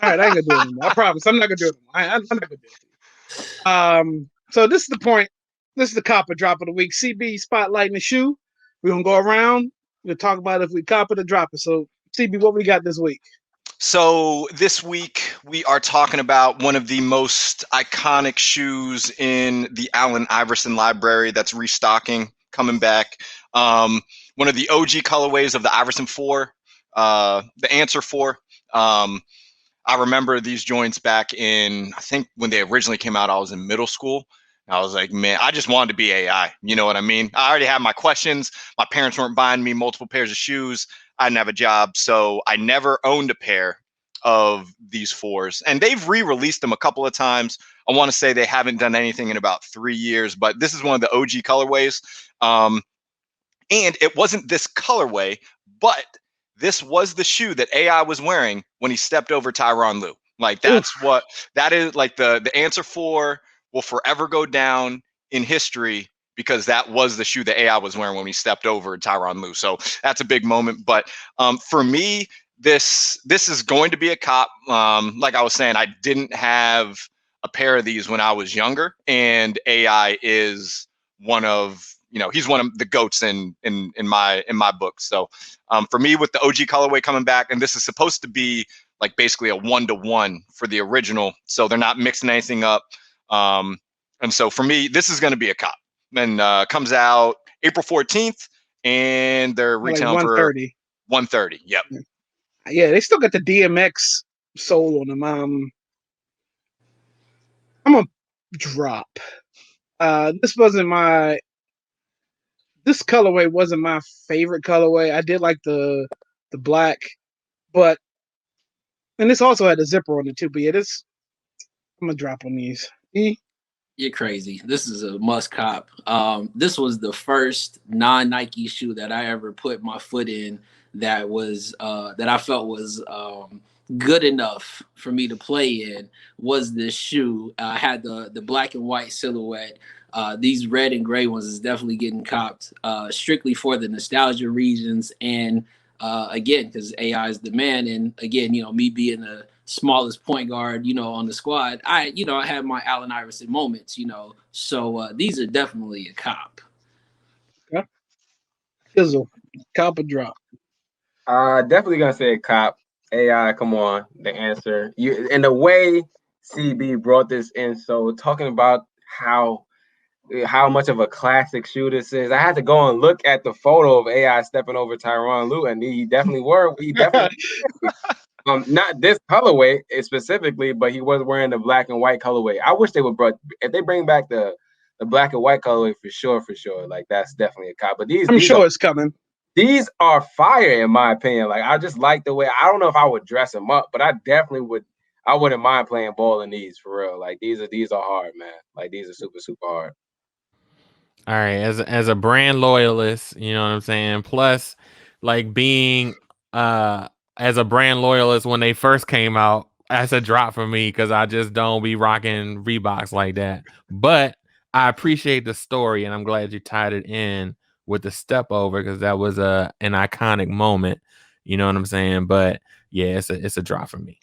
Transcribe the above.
All right, I ain't gonna do it anymore. I promise. I'm not gonna do it anymore. I'm not gonna do it. So this is the point. This is the copper drop of the week. CB spotlighting the shoe. We're gonna go around. We'll talk about if we cop it or drop it. So CB, what we got this week? So this week we are talking about one of the most iconic shoes in the Allen Iverson library that's restocking, coming back. One of the OG colorways of the Iverson 4, the Answer 4. I remember these joints back in, I think when they originally came out, I was in middle school. I was like, man, I just wanted to be AI. You know what I mean? I already had my questions. My parents weren't buying me multiple pairs of shoes. I didn't have a job. So I never owned a pair of these 4s. And they've re-released them a couple of times. I want to say they haven't done anything in about 3 years, but this is one of the OG colorways. And it wasn't this colorway, but this was the shoe that AI was wearing when he stepped over Tyronn Lue. Like that's what that is. Like the Answer 4 will forever go down in history because that was the shoe that AI was wearing when he stepped over Tyronn Lue. So that's a big moment. But for me, this is going to be a cop. Like I was saying, I didn't have a pair of these when I was younger, and AI is one of he's one of the goats in my book. So for me, with the OG colorway coming back, and this is supposed to be like basically a 1-to-1 for the original, so they're not mixing anything up. And so for me, this is going to be a cop. And comes out April 14th, and they're retailing like for 130. Yep. Yeah, they still got the DMX soul on them. I'm gonna drop. This colorway wasn't my favorite colorway. I did like the black, and this also had a zipper on it too. But yeah, I'm gonna drop on these. You're crazy. This is a must cop. This was the first non-Nike shoe that I ever put my foot in that was that I felt was good enough for me to play in. Was this shoe? I had the black and white silhouette. These red and gray ones is definitely getting copped strictly for the nostalgia reasons, and again, because AI is the man, and again, me being the smallest point guard, on the squad, I had my Allen Iverson moments, so these are definitely a cop. Yeah. Fizzle, cop or drop? Definitely gonna say cop. AI, come on, the answer. You and the way CB brought this in, so talking about how much of a classic shoe this is. I had to go and look at the photo of AI stepping over Tyronn Lue, and he definitely not this colorway specifically, but he was wearing the black and white colorway. I wish they would if they bring back the black and white colorway for sure. Like that's definitely a cop. But I'm sure it's coming. These are fire in my opinion. Like I just like the way. I don't know if I would dress them up, but I definitely would. I wouldn't mind playing ball in these for real. Like these are hard, man. Like these are super hard. All right, as a brand loyalist, you know what I'm saying? Plus, like being as a brand loyalist when they first came out, that's a drop for me because I just don't be rocking Reeboks like that. But I appreciate the story, and I'm glad you tied it in with the step over because that was an iconic moment. You know what I'm saying? But yeah, it's a drop for me.